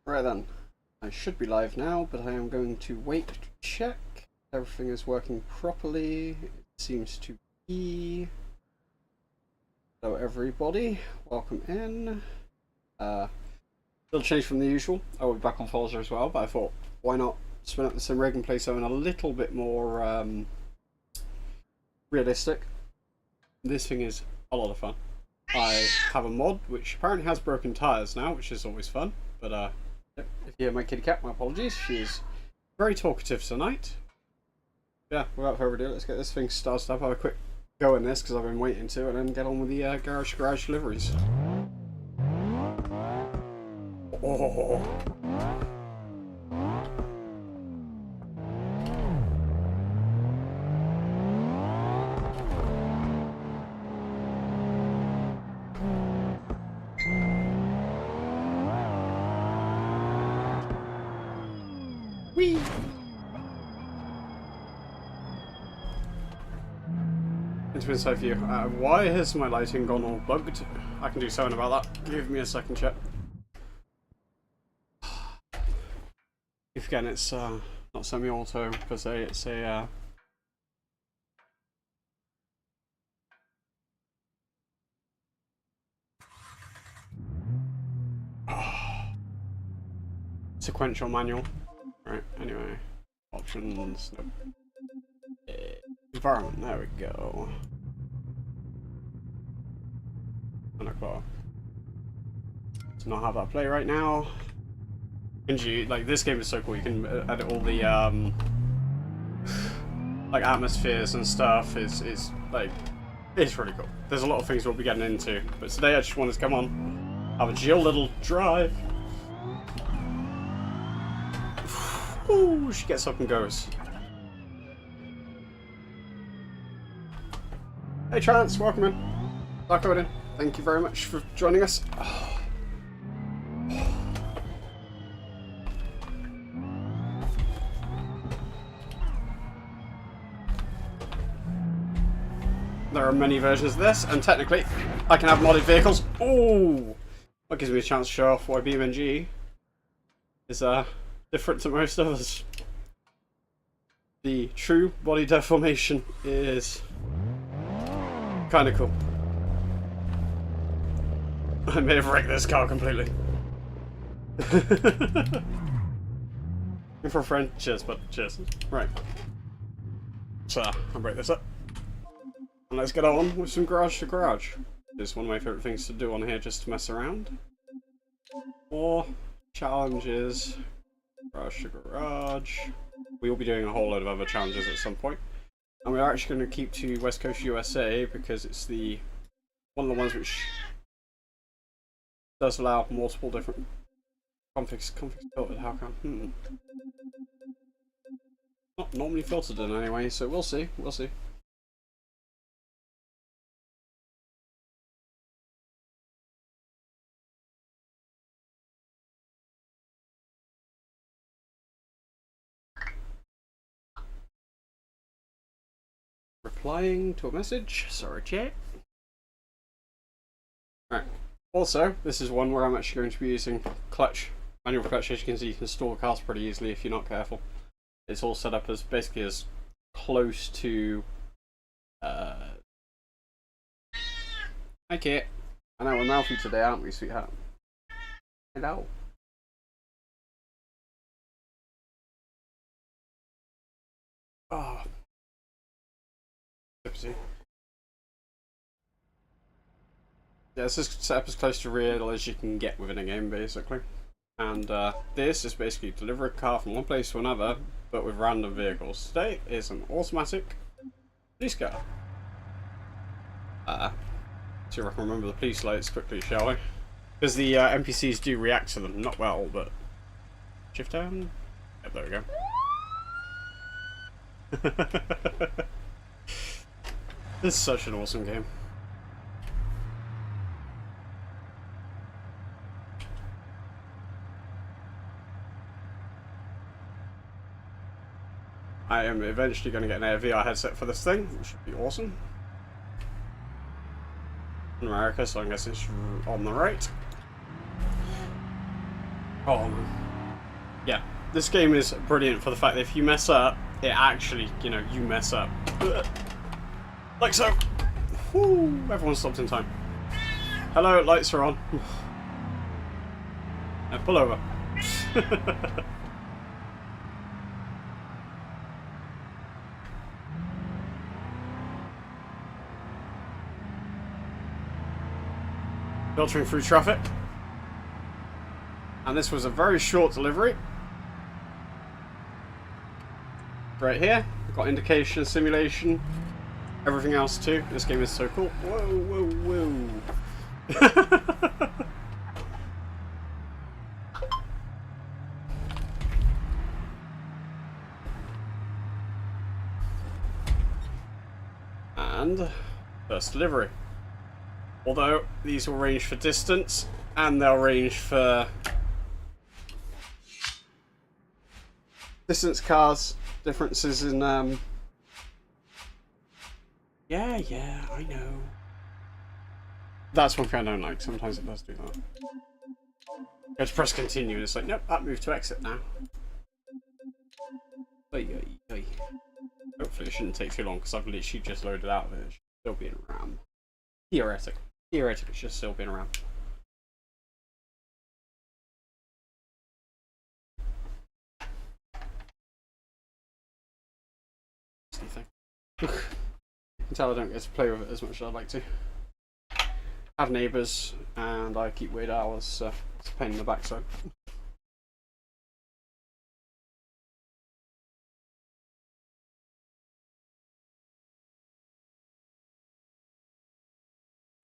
Right then, I should be live now, but I am going to wait to check everything is working properly. It seems to be. Hello everybody, welcome in. Little change from the usual. I will be back on Forza as well, but I thought, why not spin up the sim rig and play something a little bit more realistic. This thing is a lot of fun. I have a mod which apparently has broken tyres now, which is always fun, but if you hear my kitty cat, my apologies. She's very talkative tonight. Yeah, without further ado, let's get this thing started up. Have a quick go in this because I've been waiting to, and then get on with the garage deliveries. Oh. Whee! Into inside view. Why has my lighting gone all bugged? I can do something about that. Give me a second, chat. If again, it's not semi-auto because it's a. Sequential manual. Right, anyway. Options. Nope. Environment, there we go. 10 o'clock. Do not have that play right now. Like, this game is so cool, you can edit all the like atmospheres and stuff. Is like, it's really cool. There's a lot of things we'll be getting into, but today I just wanted to come on, have a chill little drive. Ooh, she gets up and goes. Hey Trance, welcome in. Dark Odin, thank you very much for joining us. Oh. There are many versions of this, and technically I can have modded vehicles. Ooh! That gives me a chance to show off why BeamNG is different to most others. The true body deformation is kind of cool. I may have wrecked this car completely. For a friend, cheers, bud. Cheers. Right. So, I'll break this up. And let's get on with some garage to garage. It's one of my favourite things to do on here, just to mess around. Or challenges. Garage to garage. We will be doing a whole load of other challenges at some point. And we're actually going to keep to West Coast USA because it's the one of the ones which does allow multiple different configs filtered. How come? Not normally filtered in anyway, so we'll see. We'll see. Replying to a message. Sorry, chat. Right. Also, this is one where I'm actually going to be using clutch, manual clutch. As you can see, you can stall cars pretty easily if you're not careful. It's all set up as basically as close to. Hi, Kit. I know we're mouthy today, aren't we, sweetheart? Hello. Oh. Oopsie. Yeah, this is set up as close to real as you can get within a game, basically. And this is basically deliver a car from one place to another, but with random vehicles. Today is an automatic police car. See if I can remember the police lights quickly, shall we? Because the NPCs do react to them, not well, but... Shift down? Yep, there we go. This is such an awesome game. I am eventually going to get an VR headset for this thing, which should be awesome. In America, so I guess it's on the right. Oh, yeah. This game is brilliant for the fact that if you mess up, it actually, you know, you mess up. Like so. Woo, everyone stopped in time. Hello, lights are on. Now pull over. Filtering through traffic. And this was a very short delivery. Right here, we've got indication, simulation, everything else too. This game is so cool. Whoa, whoa, whoa. And first delivery. Although these will range for distance and they'll range for distance cars, differences in yeah, I know. That's one thing I don't like. Sometimes it does do that. You have to press continue and it's like, nope, that moved to exit now. Hopefully it shouldn't take too long because I've literally just loaded out of it. It should still be in RAM. Theoretically it should still be in RAM. You can tell I don't get to play with it as much as I'd like to. I have neighbours and I keep weird hours, so it's a pain in the backside.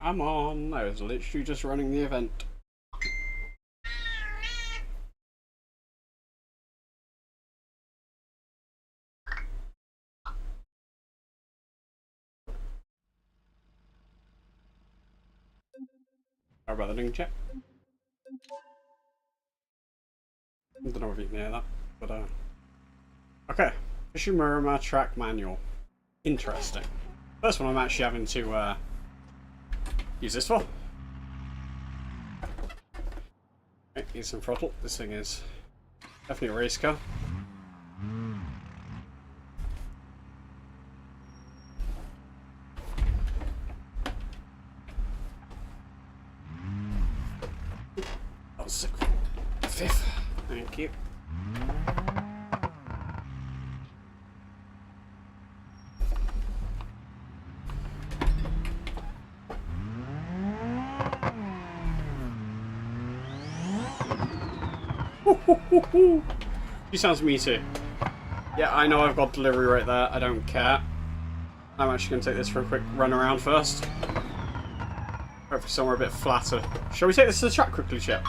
Come on, I was literally just running the event. How about the ding check? I don't know if you can hear that, but okay. Fishimura track manual. Interesting. First one I'm actually having to use this for. Okay, need some throttle. This thing is definitely a race car. That was sick. Fifth. Thank you. She sounds me too. Yeah, I know I've got delivery right there. I don't care. I'm actually going to take this for a quick run around first. Hopefully somewhere a bit flatter. Shall we take this to the track quickly, Chip?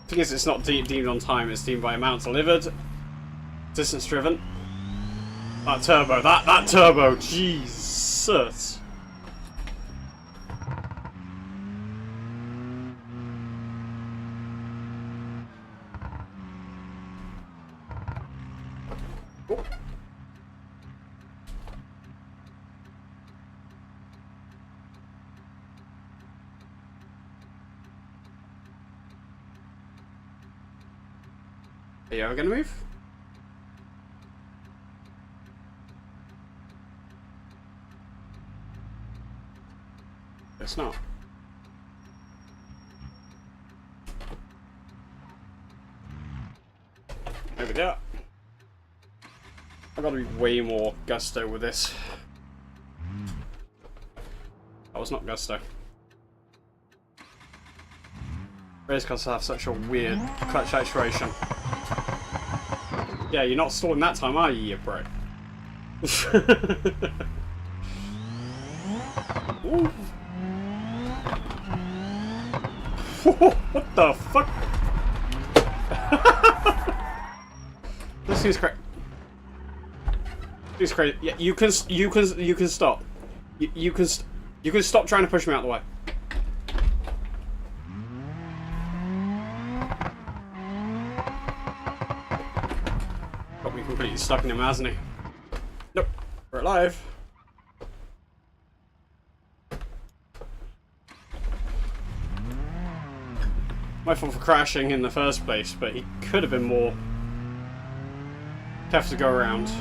Thing is, it's not deemed on time. It's deemed by amount delivered, distance driven. That turbo, Jesus. Oh. Are you ever gonna move? It's not. There we go. I've got to be way more gusto with this. That was not gusto. Race cars have such a weird clutch actuation. Yeah, you're not stalling that time, are you, you bro? What the fuck? This is crazy. This is crazy. Yeah, you can stop. You can stop trying to push me out of the way. Got me completely stuck in him, hasn't he? Nope. We're alive. My fault for crashing in the first place, but he could have been more careful to go around.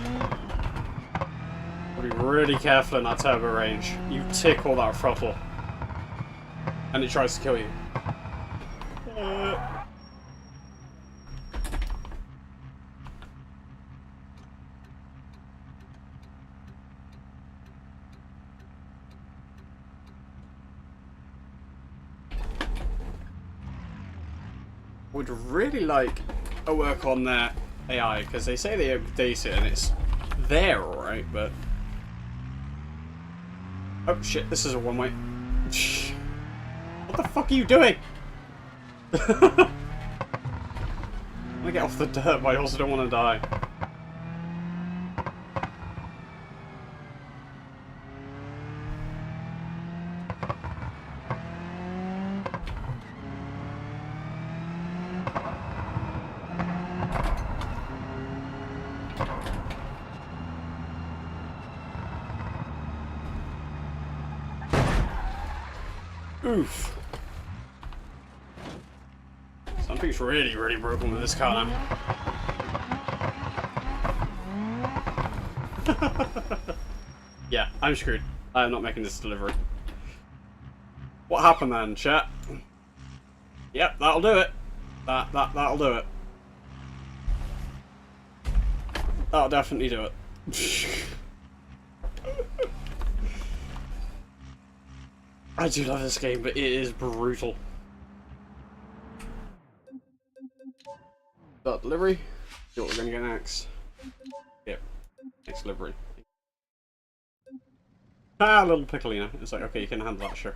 Be really careful in that turbo range. You tickle that throttle, and it tries to kill you. Would really like a work on their AI, because they say they update it and it's there, alright, but... Oh shit, this is a one-way. What the fuck are you doing? I want to get off the dirt, but I also don't want to die. Oof. Something's really, really broken with this car now. Yeah, I'm screwed. I'm not making this delivery. What happened then, chat? Yep, that'll do it. That'll do it. That'll definitely do it. I do love this game, but it is brutal. Start delivery. See what we're gonna get next. Yep. Next delivery. Ah, little Piccolina. It's like, okay, you can handle that, sure.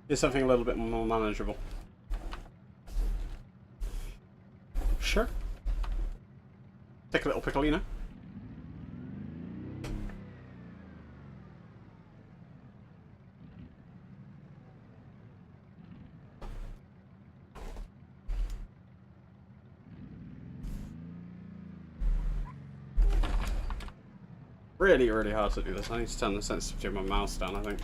Here's something a little bit more manageable. Sure. Take a little Piccolina. Really, really hard to do this. I need to turn the sensitivity of my mouse down, I think.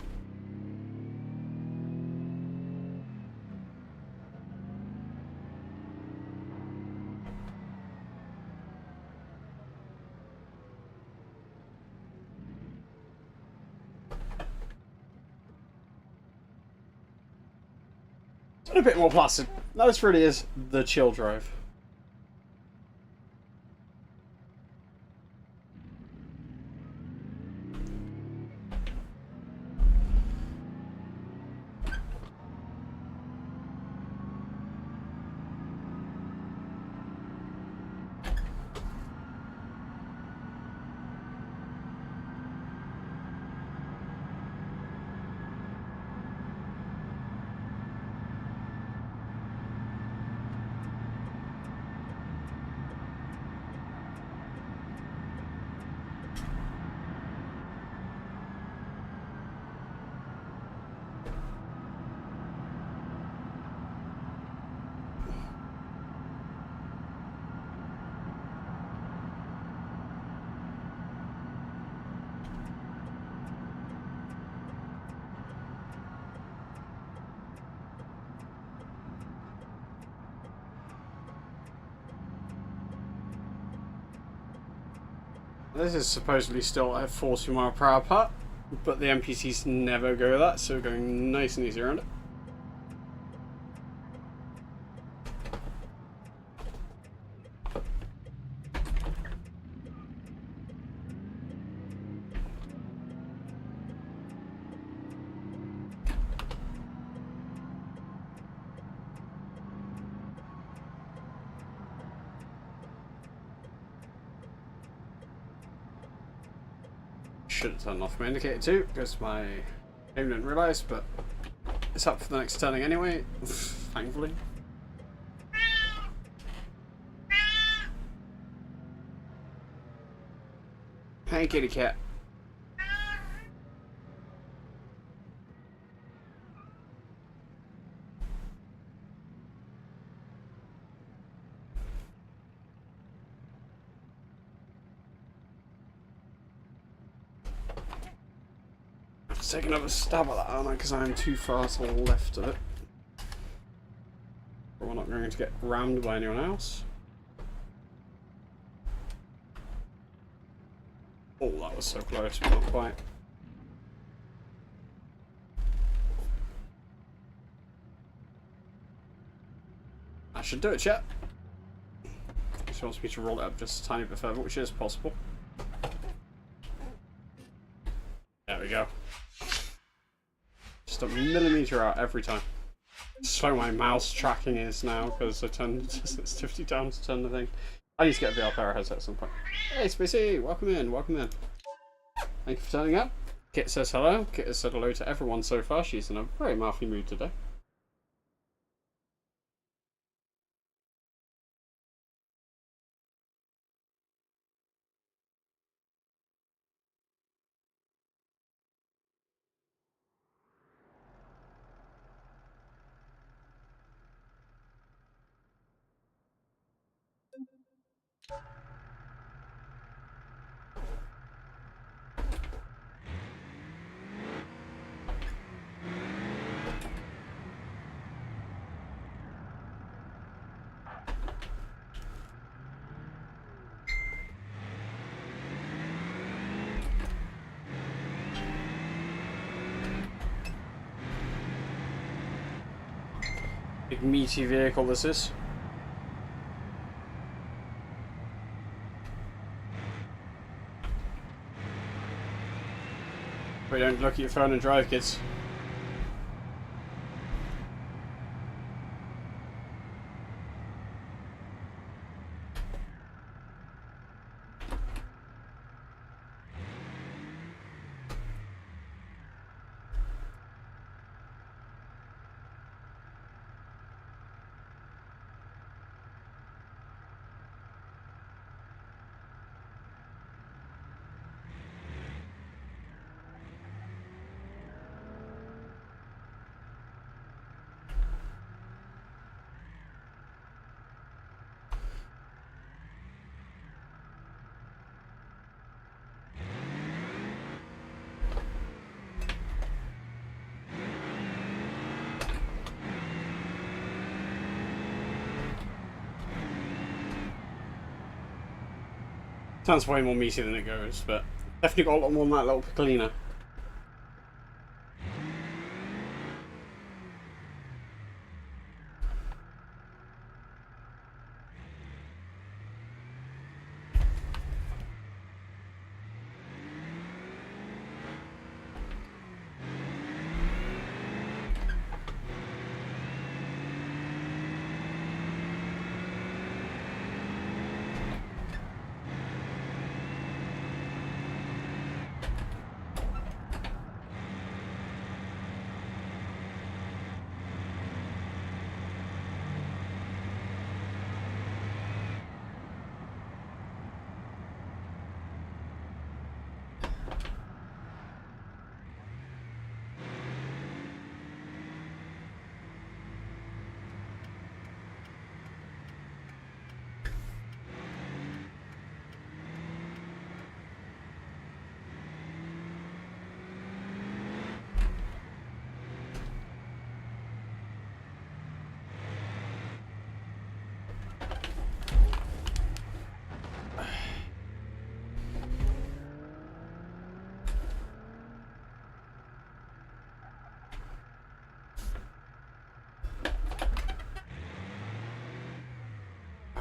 It's a bit more placid. No, this really is the chill drive. This is supposedly still at 40 mile per hour part, but the NPCs never go that, so we're going nice and easy around it. Should have turned off my indicator too, because my game didn't realise, but it's up for the next turning anyway, thankfully. Hey kitty cat. Take another stab at that, aren't I? Because I am too far to the left of it. going to get rammed by anyone else. Oh, that was so close, but not quite. I should do it, chat. She wants me to roll it up just a tiny bit further, which is possible. There we go. Just a millimetre out every time. Slow my mouse tracking is now because I turned sensitivity down to turn the thing. I need to get a VR player headset at some point. Hey, Spacey, welcome in, welcome in. Thank you for turning up. Kit says hello. Kit has said hello to everyone so far. She's in a very mouthy mood today. Big meaty vehicle this is. But don't look at your phone and drive, kids. Sounds way more meaty than it goes, but definitely got a lot more than that little piccolina.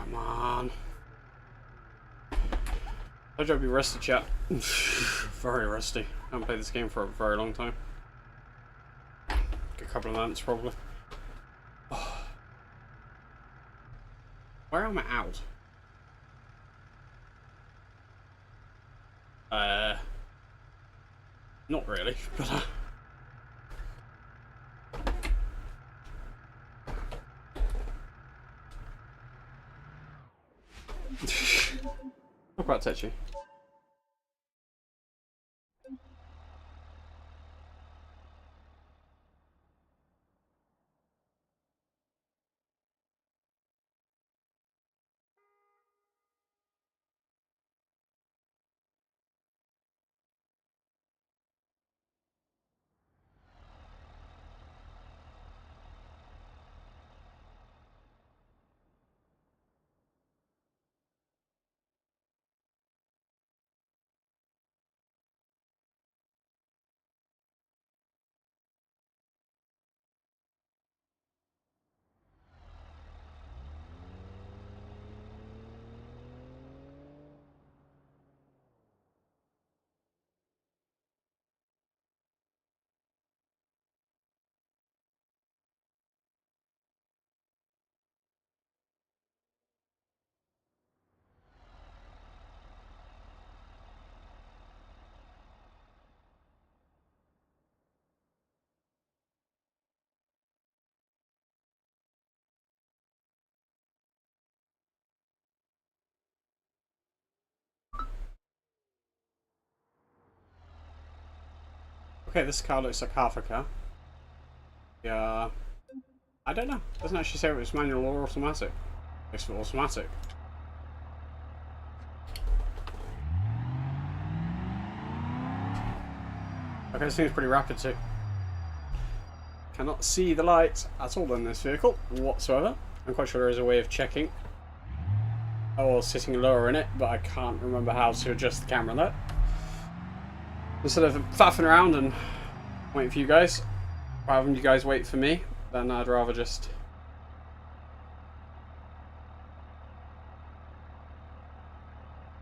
Come on. I hope you're rusty, chat. Very rusty. I haven't played this game for a very long time. A couple of months, probably. Where am I out? Not really, but not quite touchy. Okay, this car looks like half a car. Yeah. I don't know. Doesn't actually say if it's manual or automatic. It's automatic. Okay, this seems pretty rapid too. Cannot see the lights at all in this vehicle whatsoever. I'm quite sure there is a way of checking. Or sitting lower in it, but I can't remember how to adjust the camera on that. Instead of faffing around and waiting for you guys, rather than you guys wait for me, then I'd rather just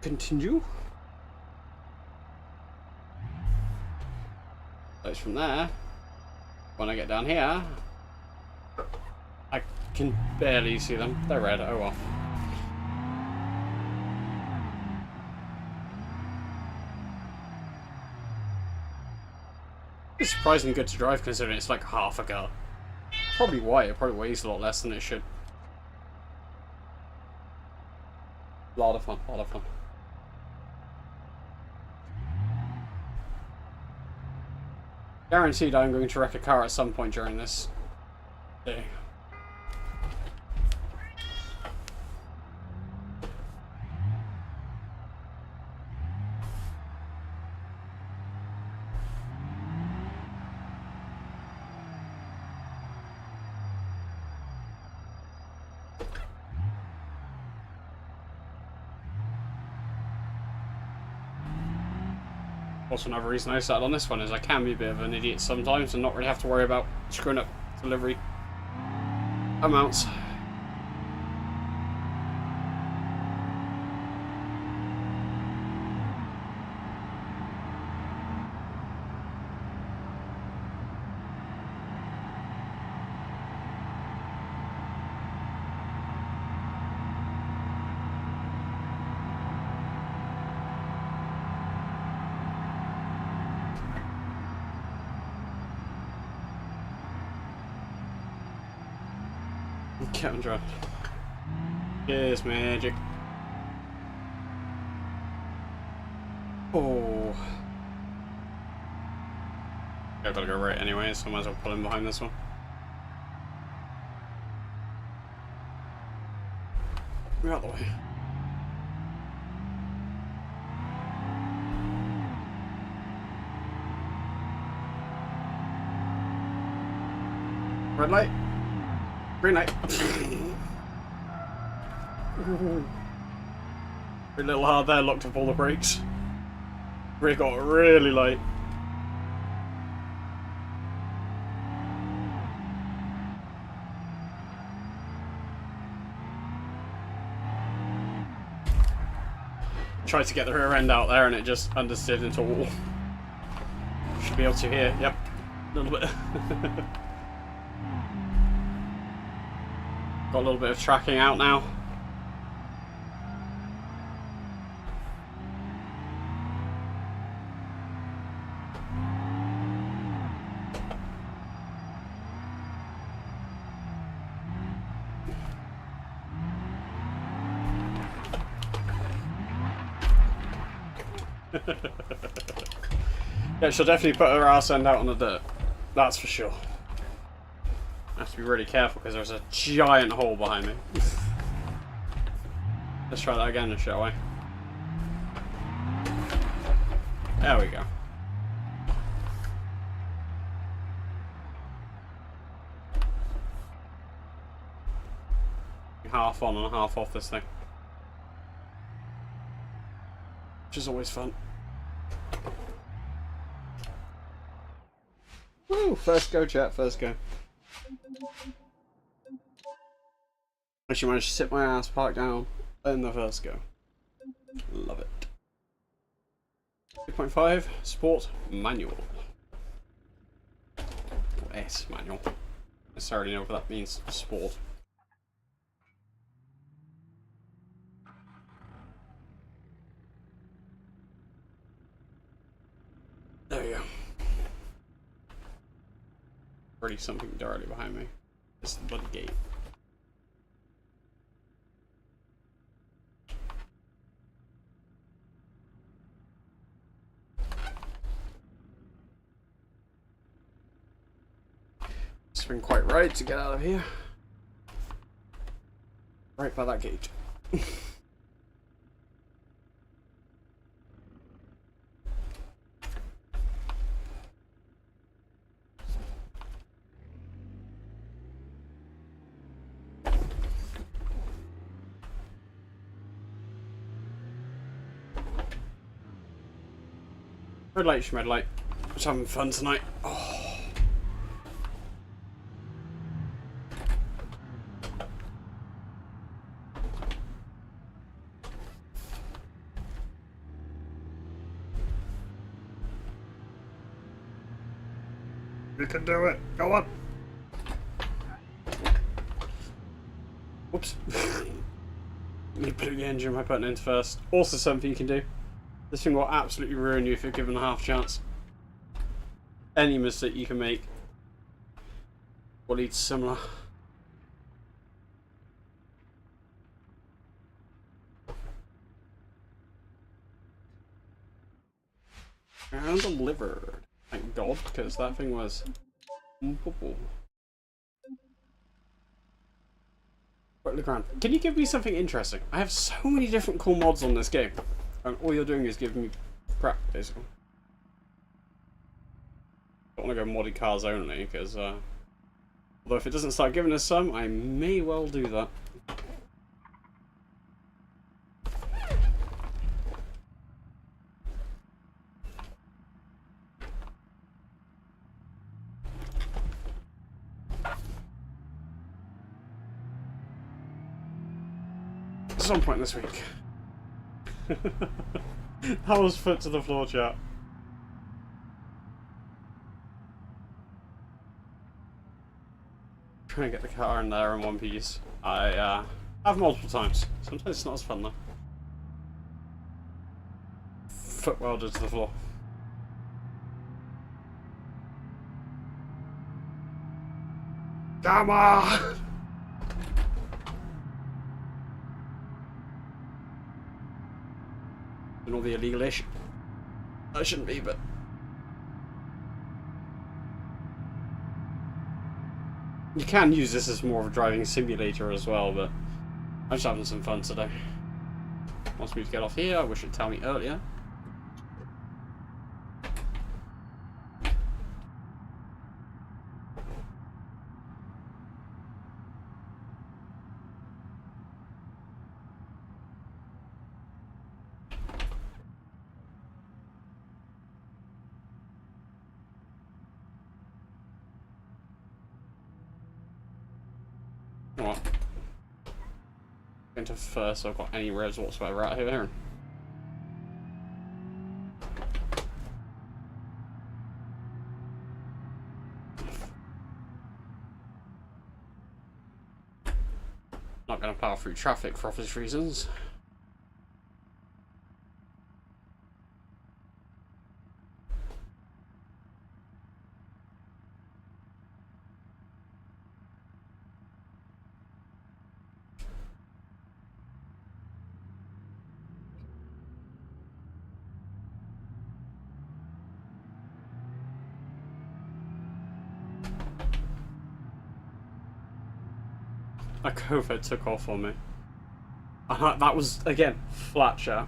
continue. Those from there. When I get down here, I can barely see them. They're red. Oh well. It's surprisingly good to drive considering it's like half a car. Probably why. It probably weighs a lot less than it should. A lot of fun. A lot of fun. Guaranteed I'm going to wreck a car at some point during this day. Also, another reason I started on this one is I can be a bit of an idiot sometimes and not really have to worry about screwing up delivery amounts. Counter. Yes, magic. Oh. I've got to go right anyway, so I might as well pull in behind this one. Get out of the way. Red light. Green light. A little hard there, locked up all the brakes. We got really light. Tried to get the rear end out there and it just understeered into a wall. Should be able to hear, yep, a little bit. Got a little bit of tracking out now. Yeah, she'll definitely put her ass end out on the dirt. That's for sure. I have to be really careful because there's a giant hole behind me. Let's try that again, shall we? There we go. Half on and half off this thing. Which is always fun. Woo! First go, chat, first go. Actually managed to sit my ass parked down in the first go. Love it. 2.5 Sport Manual. Or S Manual. I necessarily know what that means. Sport. There you go. Already something directly behind me. It's the bloody gate. just been quite right to get out of here. Right by that gate. Red light, schmed light. Just having fun tonight. Oh. You can do it. Go on. Whoops. You blew the engine by putting it in first. Also something you can do. This thing will absolutely ruin you if you're given a half chance. Any mistake you can make will lead to similar. And delivered. Thank God, because that thing was... Right the ground. Can you give me something interesting? I have so many different cool mods on this game. And all you're doing is giving me crap, basically. I don't want to go modded cars only, because... although if it doesn't start giving us some, I may well do that. At some point this week. That was foot to the floor, chat. Trying to get the car in there in one piece. I have multiple times. Sometimes it's not as fun though. Foot welded to the floor. Come on! And all the illegal-ish. I shouldn't be, but... You can use this as more of a driving simulator as well, but... I'm just having some fun today. Wants me to get off here, I wish it'd tell me earlier. What? Into first, so I've got any revs whatsoever out here. Not going to power through traffic for obvious reasons. A COVID took off on me. That was, again, flat chat.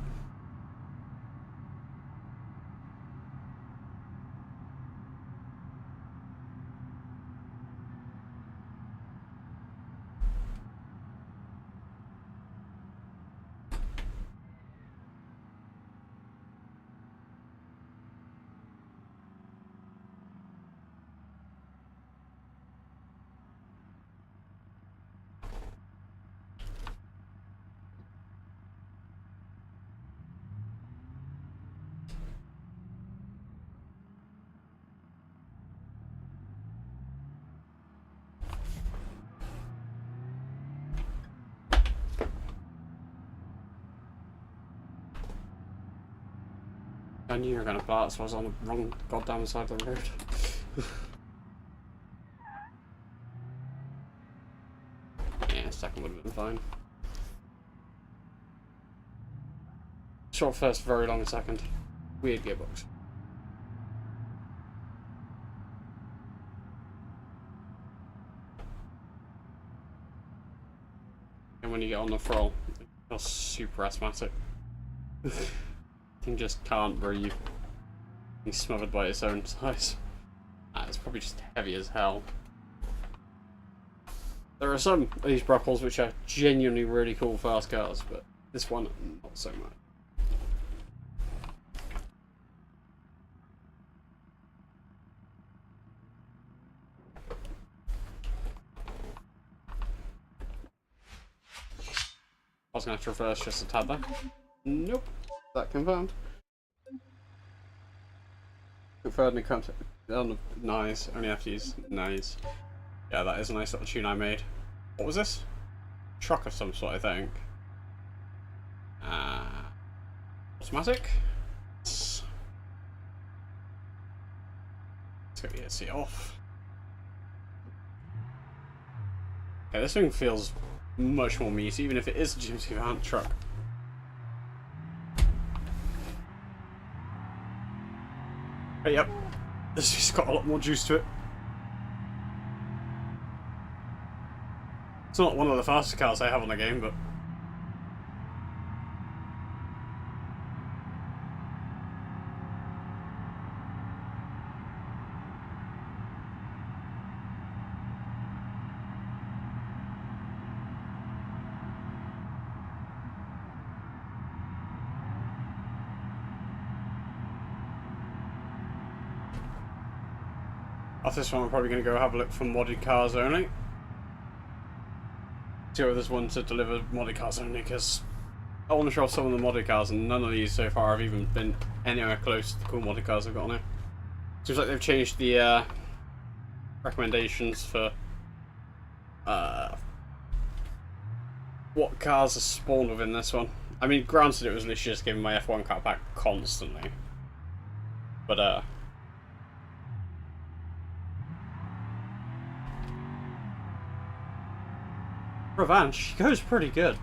I knew you were gonna fart, so I was on the wrong goddamn side of the road. Yeah, second would have been fine. Short first, very long second. Weird gearbox. and when you get on the throttle, it feels super asthmatic. Thing just can't breathe. He's smothered by its own size. It's probably just heavy as hell. There are some of these Bruppels which are genuinely really cool fast cars, but this one, not so much. I was going to have to reverse just a tad there. Nope. That confirmed. Confirmed and content. Nice. Only have to use nice. Yeah, that is a nice little tune I made. What was this? Truck of some sort, I think. Automatic. Let's get the AC off. Okay, this thing feels much more meaty, even if it is a GMC van truck. But yep, this has got a lot more juice to it. It's not one of the fastest cars I have on the game, but after this one, I'm probably going to go have a look for modded cars only. See whether there's one to deliver modded cars only, because I want to show off some of the modded cars, and none of these so far have even been anywhere close to the cool modded cars I've got on here. Seems like they've changed the recommendations for what cars are spawned within this one. I mean, granted, it was literally just giving my F1 car back constantly, but Revanche, she goes pretty good.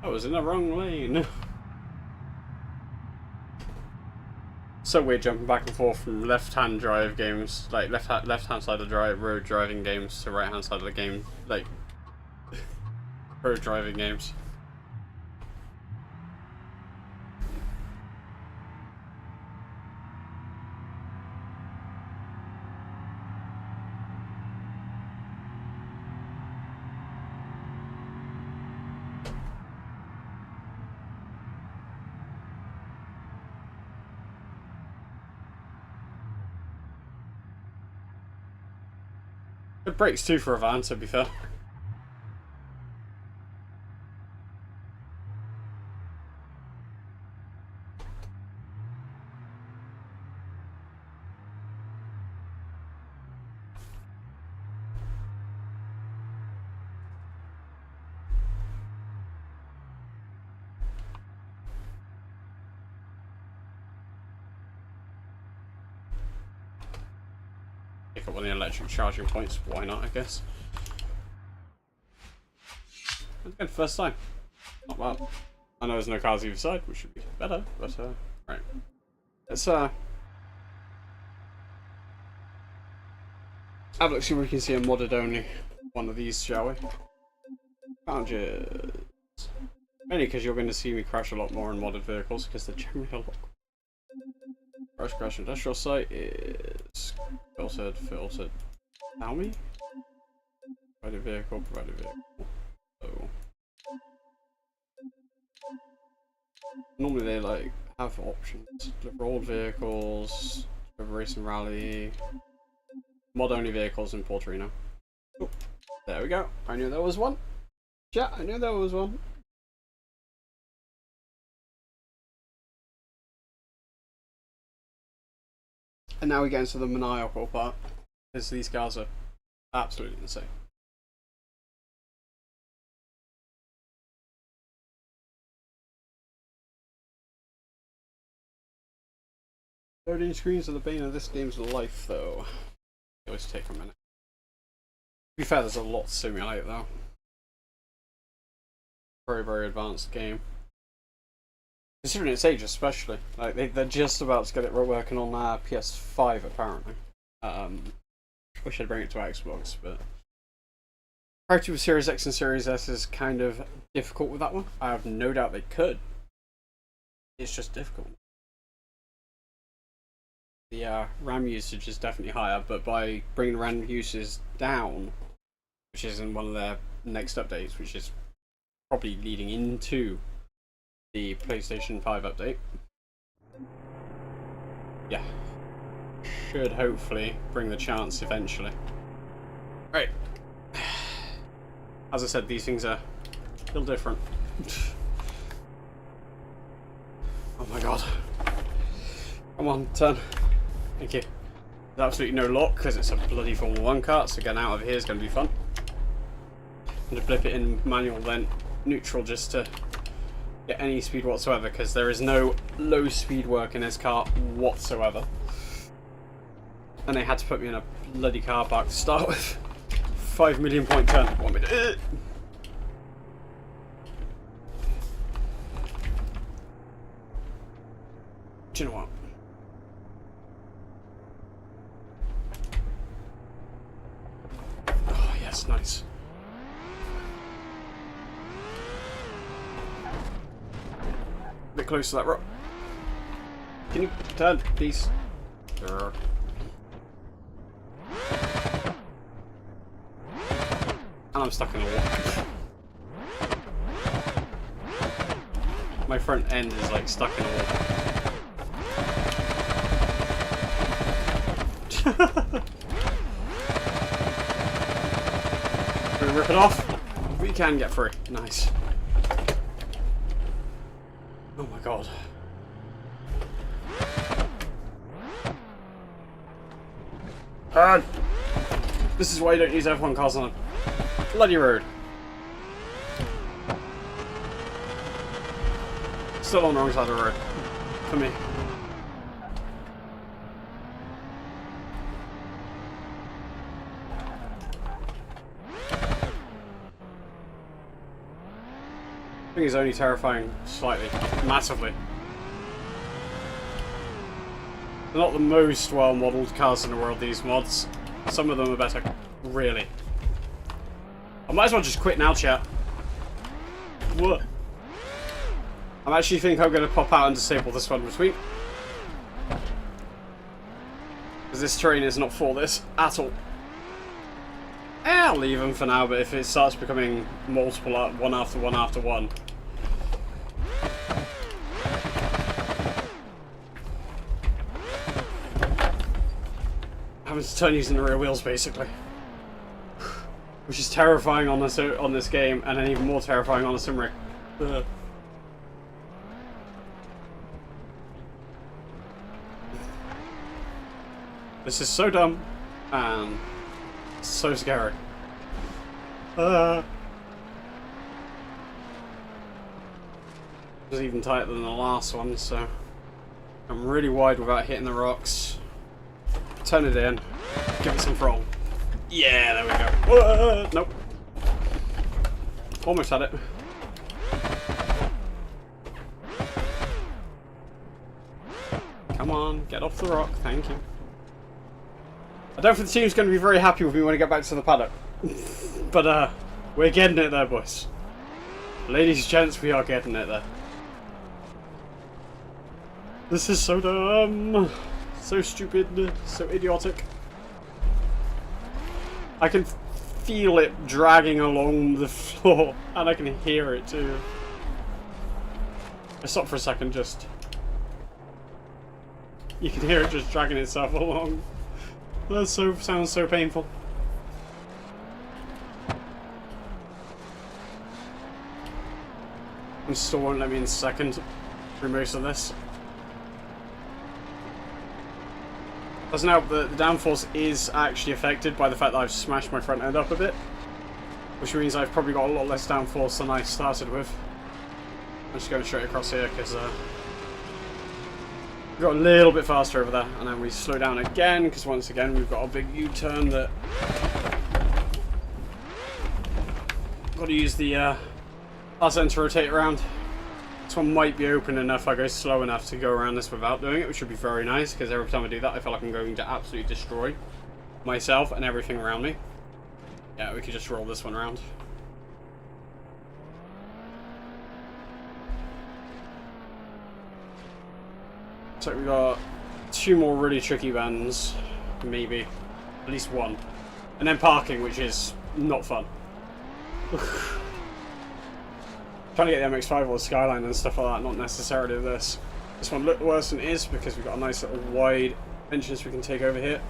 I was in the wrong lane. So weird jumping back and forth from left-hand drive games, like left-hand side of the road driving games to right-hand side of the game, like road driving games. Good brakes too for a van, to be fair. Pick up one of the electric charging points, why not, I guess. Again, first time. Not bad. I know there's no cars either side, which should be better, but right. Let's have a look, see if we can see a modded only one of these, shall we? Challenges. Mainly because you're going to see me crash a lot more in modded vehicles, because they're generally a lot. Crash industrial site is filtered. Tell me? Provided vehicle. So normally they like have options. Deliver old vehicles, deliver race and rally, mod only vehicles in Portorino. Oh, there we go. I knew there was one. Yeah, I knew there was one. And now we get into the maniacal part, because these cars are absolutely insane. Loading screens are the bane of this game's life, though. They always take a minute. To be fair, there's a lot to simulate, though. Very, very advanced game. Considering its age, especially. Like, they're just about to get it working on PS5, apparently. Wish I'd bring it to Xbox, but... Priority with Series X and Series S is kind of difficult with that one. I have no doubt they could. It's just difficult. The RAM usage is definitely higher, but by bringing RAM uses down, which is in one of their next updates, which is probably leading into the PlayStation 5 update, yeah, should hopefully bring the chance eventually. Right. As I said, these things are a little different. Oh my god. Come on, turn. Thank you. There's absolutely no lock because it's a bloody Formula 1 kart, so getting out of here is going to be fun. I'm going to flip it in manual, then neutral, just to get any speed whatsoever, because there is no low speed work in this car whatsoever. And they had to put me in a bloody car park to start with. 5 million point turn. Want me to... Do you know what? Oh yes, nice. A bit close to that rock. Can you turn, please? And I'm stuck in the wall. My front end is like stuck in the wall. Can we rip it off? We can get free. Nice. Oh my god. This is why you don't use F1 cars on a bloody road. Still on the wrong side of the road. For me. I think it's only terrifying slightly. Massively. They're not the most well-modelled cars in the world, these mods. Some of them are better. Really. I might as well just quit now, chat. What? I actually think I'm going to pop out and disable this one between. Because this terrain is not for this at all. I'll leave them for now, but if it starts becoming multiple, one after one after one. Having to turn using the rear wheels, basically. Which is terrifying on this game, and then even more terrifying on a sim rig. Ugh. This is so dumb, and so scary. It was even tighter than the last one, so I'm really wide without hitting the rocks. Turn it in, give it some throttle. Yeah, there we go. Nope. Almost had it. Come on, get off the rock, thank you. I don't think the team's going to be very happy with me when I get back to the paddock. But, we're getting it there, boys. Ladies and gents, we are getting it there. This is so dumb. So stupid. So idiotic. I can feel it dragging along the floor. And I can hear it, too. I stopped for a second, just... You can hear it just dragging itself along. That sounds so painful. And still won't let me in second through most of this. Doesn't help that the downforce is actually affected by the fact that I've smashed my front end up a bit. Which means I've probably got a lot less downforce than I started with. I'm just going straight across here because we got a little bit faster over there. And then we slow down again because once again we've got a big U-turn that... Got to use the arse end to rotate around. This one might be open enough, I go slow enough to go around this without doing it, which would be very nice, because every time I do that I feel like I'm going to absolutely destroy myself and everything around me. Yeah, we could just roll this one around. So we got 2 more really tricky bends, maybe. At least 1. And then parking, which is not fun. Trying to get the MX-5 or the Skyline and stuff like that, not necessarily this. This one looked worse than it is because we've got a nice little wide entrance we can take over here.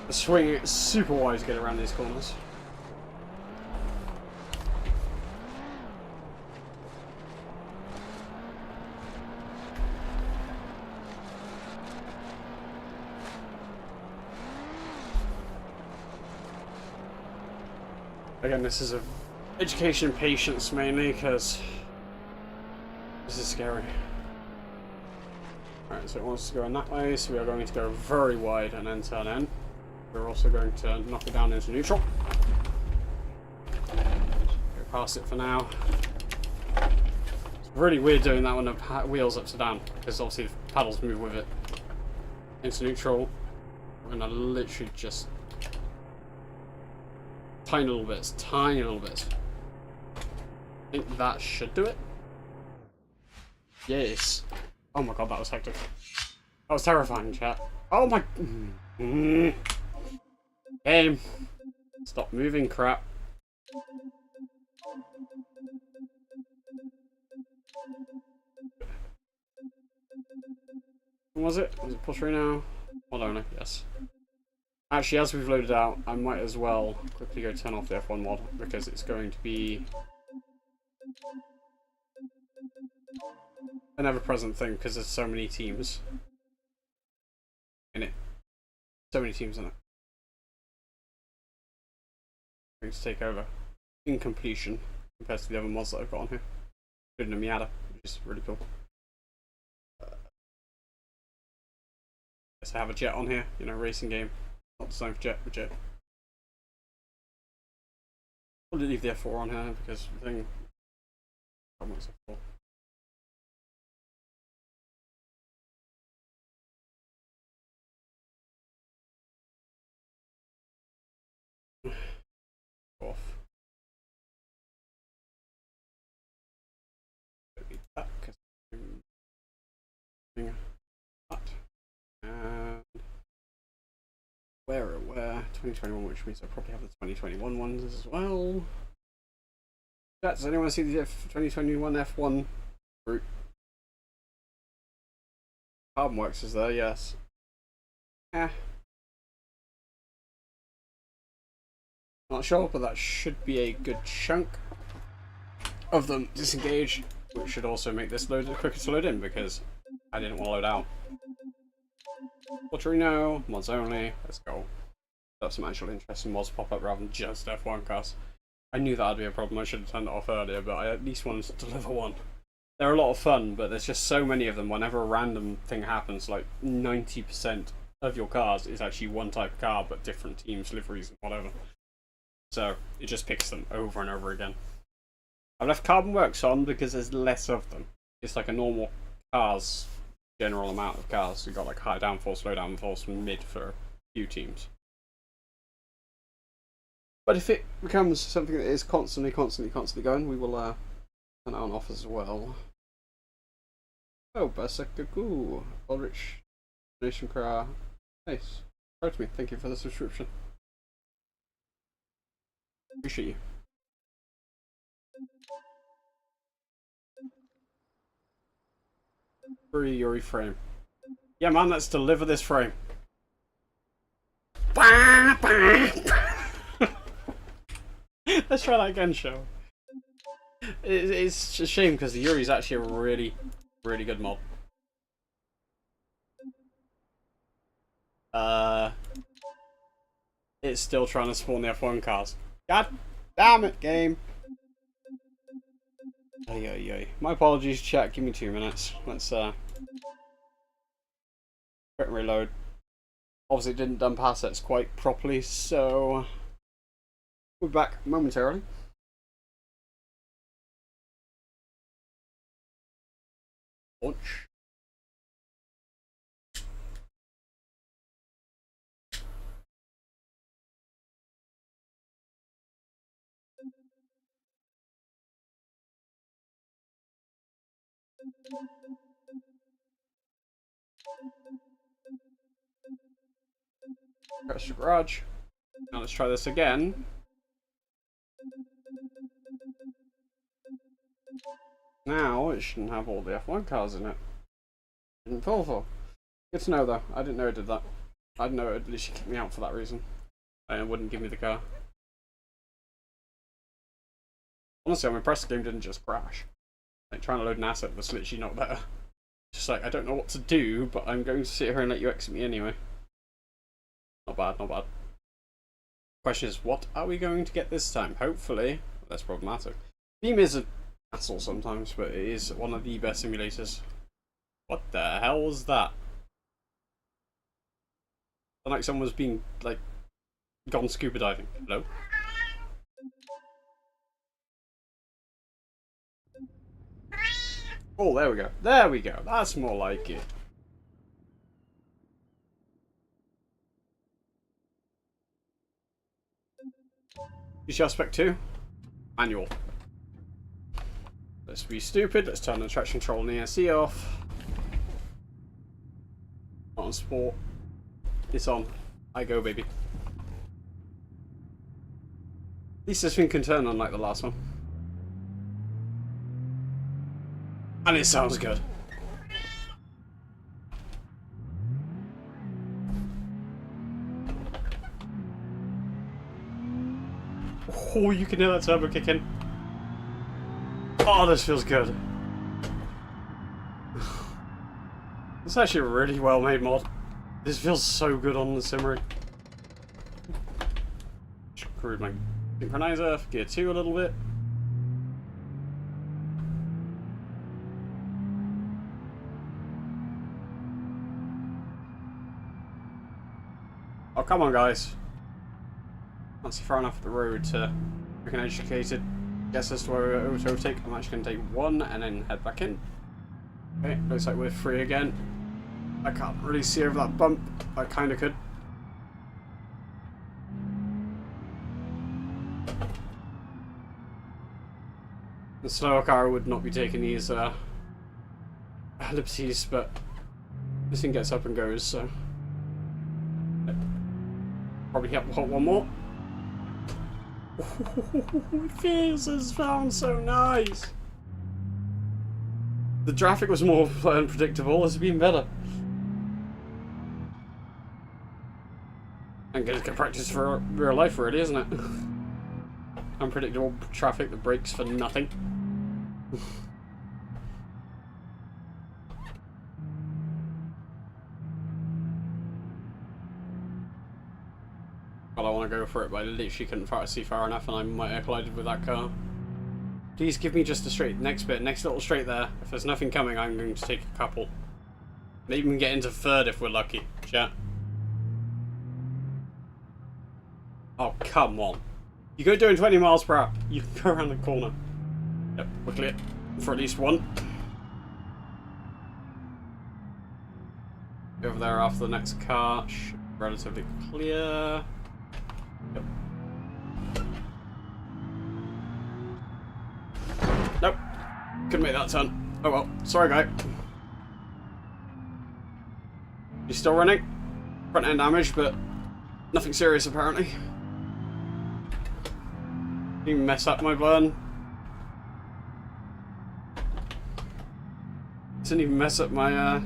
The swing is super wide to get around these corners. Again, this is a education patience mainly because this is scary. Alright, so it wants to go in that way, so we are going to go very wide and then turn in. We're also going to knock it down into neutral. Go past it for now. It's really weird doing that when the wheel's upside down because obviously the paddles move with it. Into neutral. We're going to literally just tiny little bits, tiny little bits. I think that should do it. Yes. Oh my god, that was hectic. That was terrifying, chat. Oh my... Game. Stop moving, crap. What was it? Was it pull through now? Mod only, yes. Actually, as we've loaded out, I might as well quickly go turn off the F1 mod because it's going to be an ever-present thing because there's so many teams in it. So many teams in it. Going to take over in completion compared to the other mods that I've got on here. Including a Miata, which is really cool. Guess I have a jet on here, you know, racing game. Not designed for jet, but jet. I'll leave the F4 on here because the thing. F4. Off. Don't need that because I'm that. And where 2021, which means I probably have the 2021 ones as well. Does anyone see the 2021 F1 group? Carbon Works is there, yes. Not sure, but that should be a good chunk of them disengage, which should also make this load quicker to load in because I didn't want to load out. Torino, mods only, let's go. Have some actual interesting mods pop up rather than just F1 cars. I knew that would be a problem, I should have turned it off earlier, but I at least wanted to deliver one. They're a lot of fun, but there's just so many of them. Whenever a random thing happens, like 90% of your cars is actually one type of car, but different teams, liveries, and whatever. So it just picks them over and over again. I've left Carbon Works on because there's less of them. It's like a normal cars, general amount of cars. You've got like high downforce, low downforce, and mid for a few teams. But if it becomes something that is constantly going, we will turn it on off as well. Oh, Basakaku, Ulrich, Nation Cra. Nice. Proud to me. Thank you for the subscription. Appreciate you. Free Yuri frame. Yeah, man, let's deliver this frame. Let's try that again, show. It's a shame because the Yuri's actually a really good mod. it's still trying to spawn the F1 cars. God damn it, game. Ay, ay, ay. My apologies, chat. Give me 2 minutes. Let's quick reload. Obviously, it didn't dump assets quite properly, so we'll be back momentarily. Launch. Press the garage. Now let's try this again. Now it shouldn't have all the F1 cars in it. Didn't fall for. Good to know though. I didn't know it did that. I didn't know it would literally kick me out for that reason. And it wouldn't give me the car. Honestly, I'm impressed the game didn't just crash. Like trying to load an asset was literally not better. Just like, I don't know what to do, but I'm going to sit here and let you exit me anyway. Not bad, not bad. Question is, what are we going to get this time? Hopefully, less problematic. Beam is an asshole sometimes, but it is one of the best simulators. What the hell was that? Like someone was being, like, gone scuba diving. Hello? Oh, there we go. There we go. That's more like it. Use aspect 2. Manual. Let's be stupid. Let's turn the traction control and the ESC off. On sport. It's on. I go, baby. At least this thing can turn unlike the last one. And it sounds good. Oh, you can hear that turbo kick in. Oh, this feels good. It's actually a really well made mod. This feels so good on the Simmery. Screwed my synchronizer, gear 2 a little bit. Oh, come on, guys. Can't see far enough up the road to make an educated guess as to where we overtake. I'm actually going to take one and then head back in. Okay, looks like we're free again. I can't really see over that bump. I kind of could. The slower car would not be taking these liberties, but this thing gets up and goes, so probably hit one more. It feels this sounds so nice. The traffic was more unpredictable. It's been better. I'm gonna get practice for real life, really, isn't it? Unpredictable traffic that breaks for nothing. Well, I want to go for it, but I literally couldn't see far enough, and I might have collided with that car. Please give me just a straight. Next bit, next little straight there. If there's nothing coming, I'm going to take a couple. Maybe we can get into third if we're lucky. Chat. Oh, come on. You go doing 20 miles per hour. You can go around the corner. Yep, we're clear. For at least one. Over there after the next car. Relatively clear. Yep. Nope. Couldn't make that turn. Oh well. Sorry, guy. He's still running. Front end damage, but nothing serious apparently. Didn't mess up my burn. Didn't even mess up my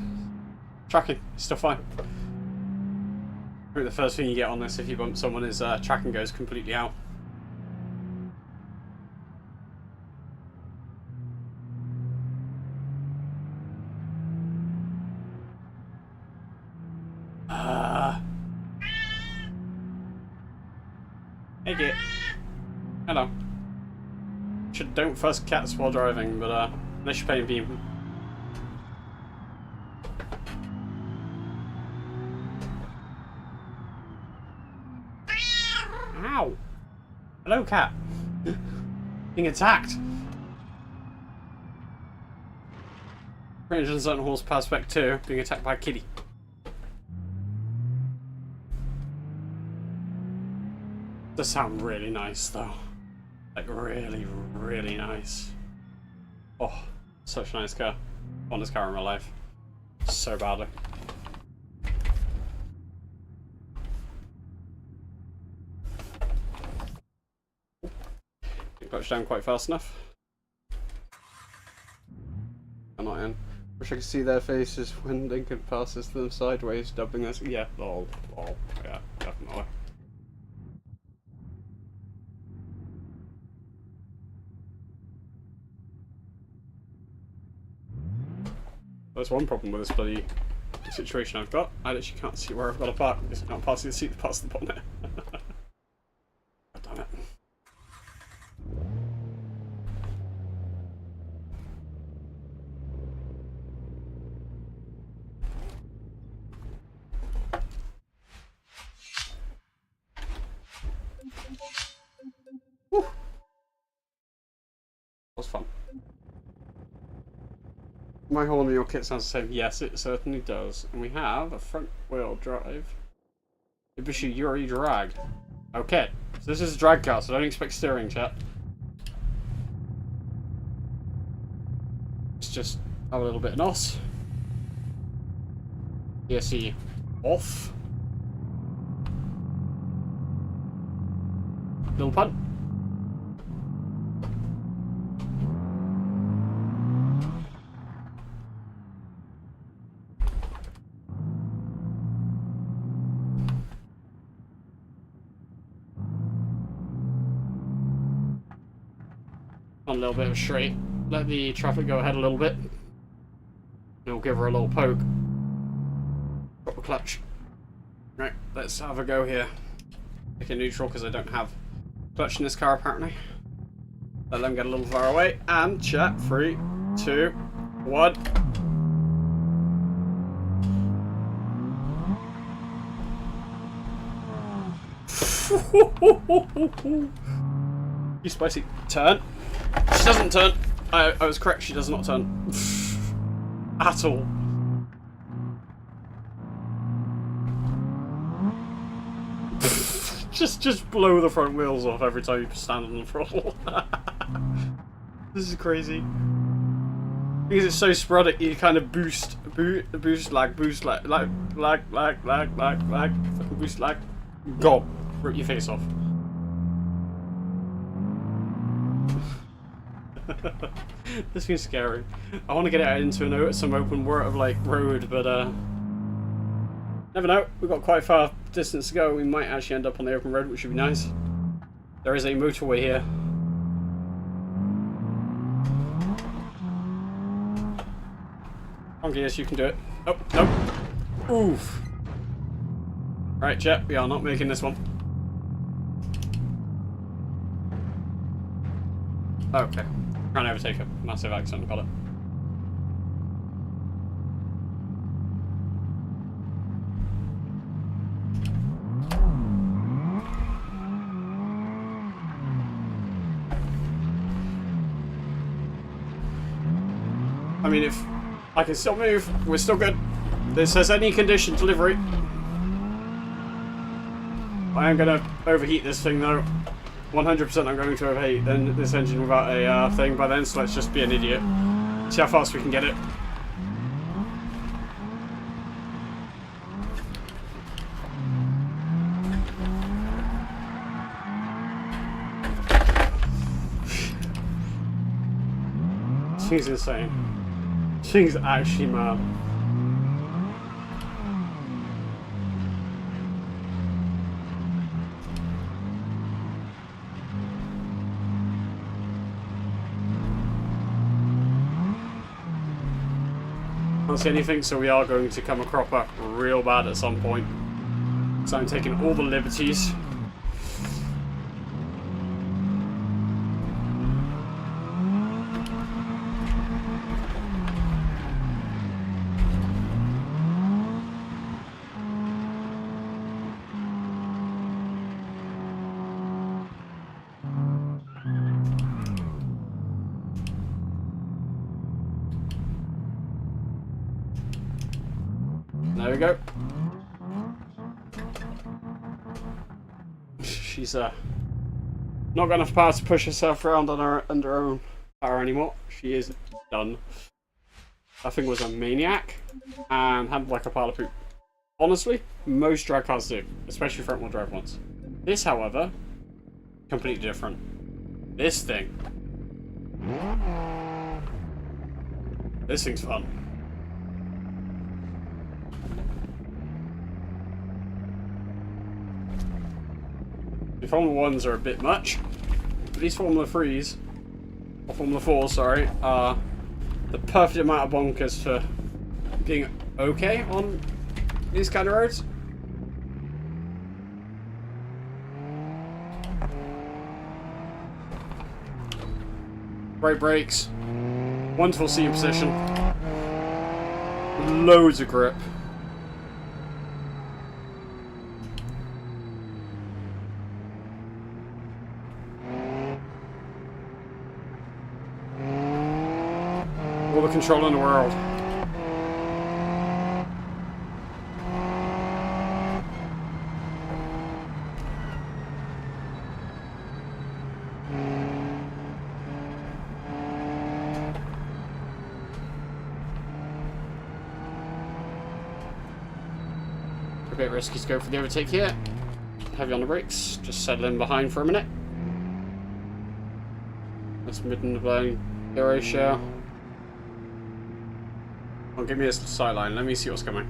tracking. It's still fine. I think the first thing you get on this if you bump someone is tracking goes completely out. Hey, kid. Hello. Don't fuss cats while driving, but unless you're playing Beam. Ow! Hello, cat. Being attacked. 307 horsepower spec 2, being attacked by a kitty. Does sound really nice though. Like really, really nice. Oh, such a nice car. Fondest car in my life. So badly. Didn't clutch down quite fast enough. I'm not in. Wish I could see their faces when Lincoln passes them sideways, dubbing us. Yeah, lol, lol. Yeah, definitely. That's one problem with this bloody situation I've got. I literally can't see where I've got to park because I can't pass the seat past the bonnet. God damn it. Woo. That was fun. My whole meal kit sounds the same. Yes, it certainly does. And we have a front wheel drive. Ibishu, you're already dragged. Okay, so this is a drag car, so don't expect steering, chat. It's just a little bit of NOS. ESC off. Little punt. A little bit of a straight. Let the traffic go ahead a little bit. We'll give her a little poke. Drop the clutch. Right, let's have a go here. Take it neutral because I don't have clutch in this car apparently. Let them get a little far away. And chat. 3, 2, 1. You spicy. Turn. She doesn't turn. I was correct, she does not turn. At all. just blow the front wheels off every time you stand on the throttle. This is crazy. Because it's so sporadic, you kind of boost lag, boost lag, fucking boost lag. Go. Rip your face off. This seems scary. I want to get it out into some open road, but never know. We've got quite far distance to go. We might actually end up on the open road, which would be nice. There is a motorway here. On gears, you can do it. Oh, nope. Oof. Right, Jet, we are not making this one. Okay. Trying to overtake a massive accident, got it. I mean, if I can still move, we're still good. This says any condition delivery. I am going to overheat this thing though. 100% I'm going to overheat this engine without a thing by then, so let's just be an idiot. See how fast we can get it. This thing's insane. This thing's actually mad. Can't see anything, so we are going to come a cropper real bad at some point. So I'm taking all the liberties. There we go. She's not got enough power to push herself around on her under her own power anymore. She is done. That thing was a maniac and had like a pile of poop. Honestly, most drag cars do, especially front wheel drive ones. This, however, completely different. This thing's fun. The Formula 1s are a bit much, but these Formula 3s, or Formula 4s, sorry, are the perfect amount of bonkers for being okay on these kind of roads. Great brakes, wonderful seating position, loads of grip. All the control in the world. A bit risky to go for the overtake here. Heavy on the brakes. Just settle in behind for a minute. That's mid and the gear ratio. Oh, give me a sideline. Let me see what's coming.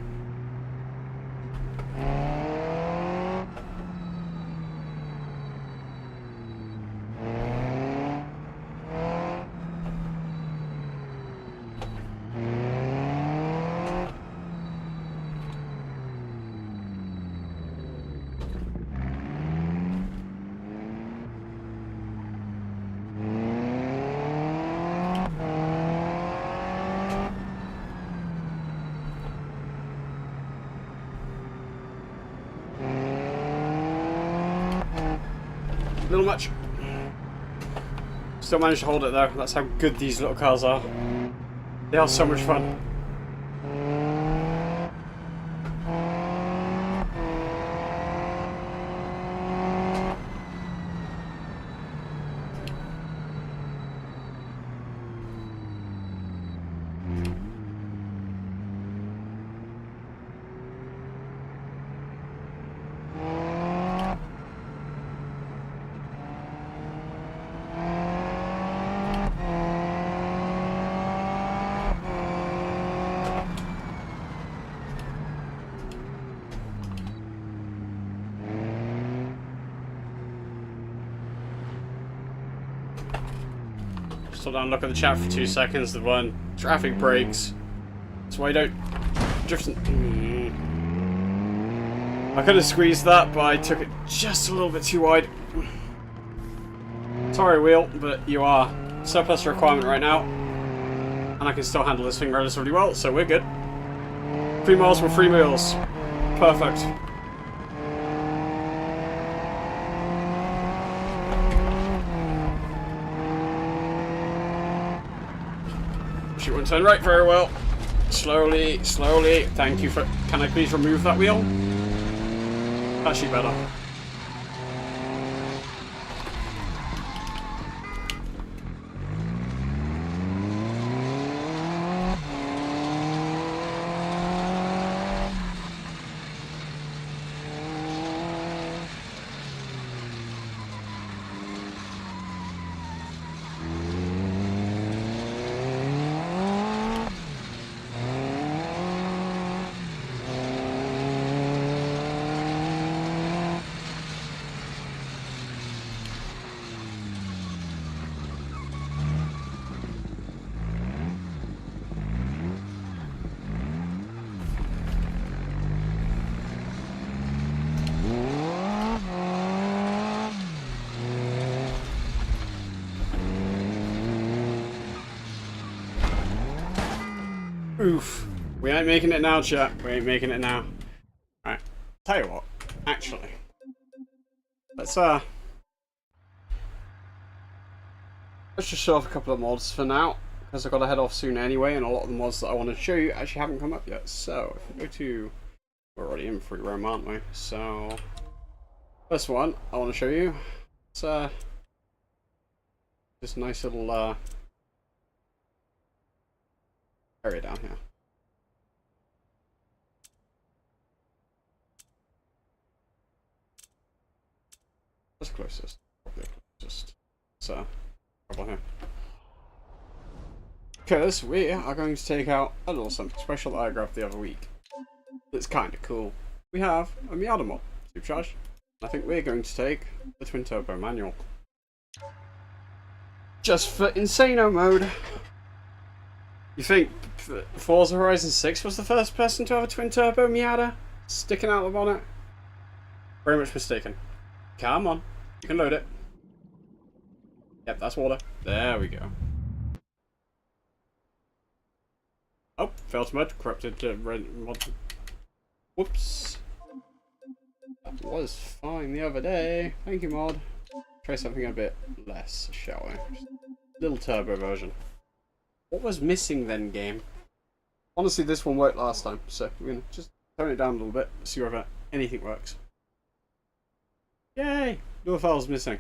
A little much. Still managed to hold it though. That's how good these little cars are. They are so much fun. Stop down and look at the chat for 2 seconds. The one traffic breaks. That's why I don't drift. I could have squeezed that, but I took it just a little bit too wide. Sorry, wheel, but you are surplus requirement right now, and I can still handle this thing relatively well, so we're good. 3 miles with 3 wheels. Perfect. She wouldn't turn right very well. Slowly, slowly. Thank you for... Can I please remove that wheel? Actually better. Oof. We ain't making it now, chat. We ain't making it now. Right. Tell you what. Actually. Let's just show off a couple of mods for now. Because I've got to head off soon anyway, and a lot of the mods that I want to show you actually haven't come up yet. So, if we go to We're already in free roam, aren't we? So, first one I want to show you. It's this nice little area down here. What's closest? Probably closest. So, over here. Because we are going to take out a little something special that I grabbed the other week. That's kind of cool. We have a Miata mod, supercharged. I think we're going to take the twin turbo manual. Just for Insano mode. You think Forza Horizon 6 was the first person to have a twin turbo Miata sticking out the bonnet? Very much mistaken. Come on, you can load it. Yep, that's water. There we go. Oh, failed to mod. Corrupted mod. Whoops. That was fine the other day. Thank you, mod. Try something a bit less, shall we? Just a little turbo version. What was missing then, game? Honestly, this one worked last time, so we're gonna just tone it down a little bit, see whether anything works. Yay! No files missing.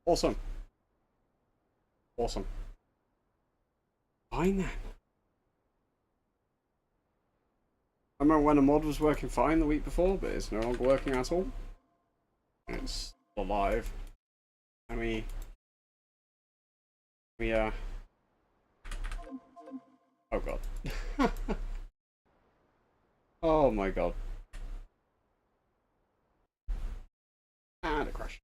Awesome. Awesome. Fine then. I remember when a mod was working fine the week before, but it's no longer working at all. It's still alive. And we oh god. Oh my god. And a crash.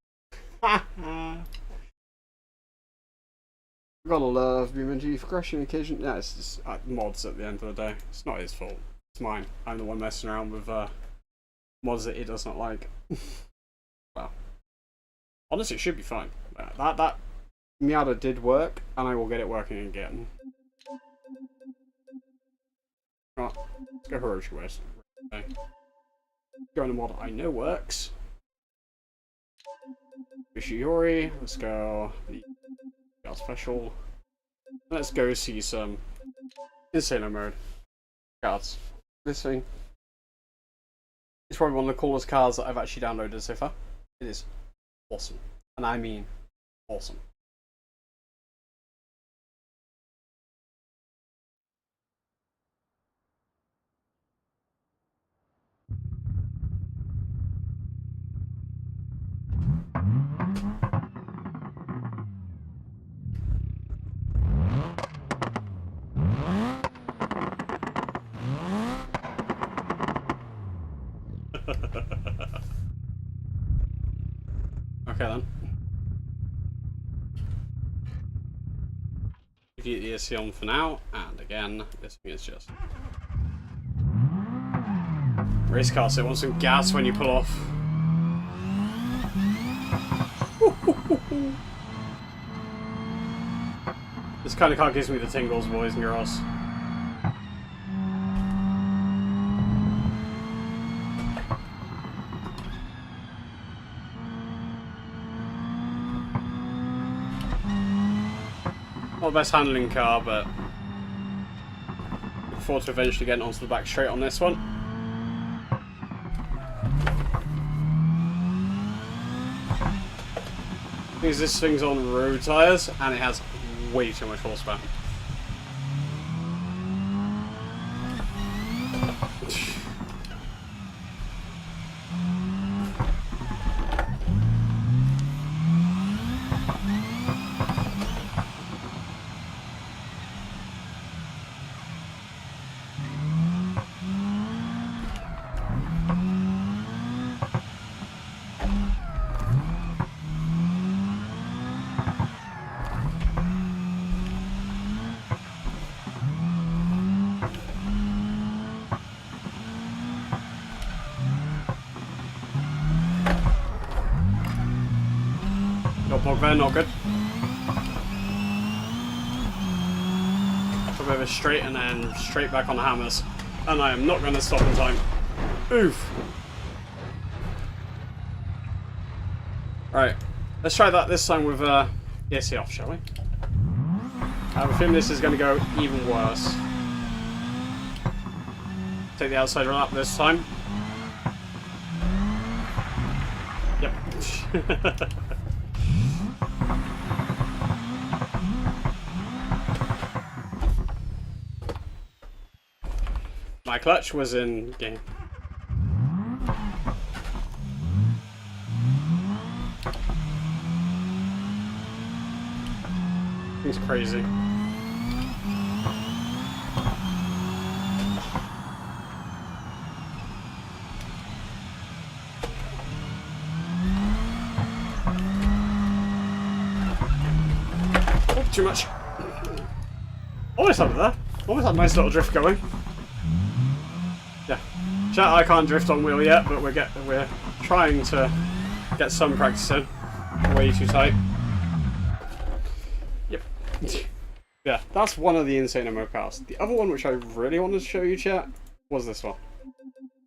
Gotta love BeamNG for crashing occasion. Yeah, it's just mods at the end of the day. It's not his fault. It's mine. I'm the one messing around with mods that he does not like. Well, honestly, it should be fine. That Miata did work, and I will get it working again. Right, let's go Hiroshi West. Okay. Go on a mod I know works. Yori. Let's go the special. Let's go see some Insano mode cards. This thing is probably one of the coolest cards that I've actually downloaded so far. It is awesome, and I mean awesome. Okay then. Keep the ESC on for now, and again, this thing is just race car, so it wants some gas when you pull off. This kind of car gives me the tingles, boys and girls. Not the best handling car, but look forward to eventually getting onto the back straight on this one. Because this thing's on road tyres and it has way too much horsepower. Bog there, not good. Come over straight and then straight back on the hammers. And I am not going to stop in time. Oof. Right, let's try that this time with ESC off, shall we? I have a feeling this is going to go even worse. Take the outside lap this time. My clutch was in game. It's crazy. Oh, too much. Almost had it there. Almost had a nice little drift going. Yeah. Chat, I can't drift on wheel yet, but we're trying to get some practice in. Way too tight. Yep. Yeah, that's one of the insane MMO cars. The other one which I really wanted to show you, chat, was this one.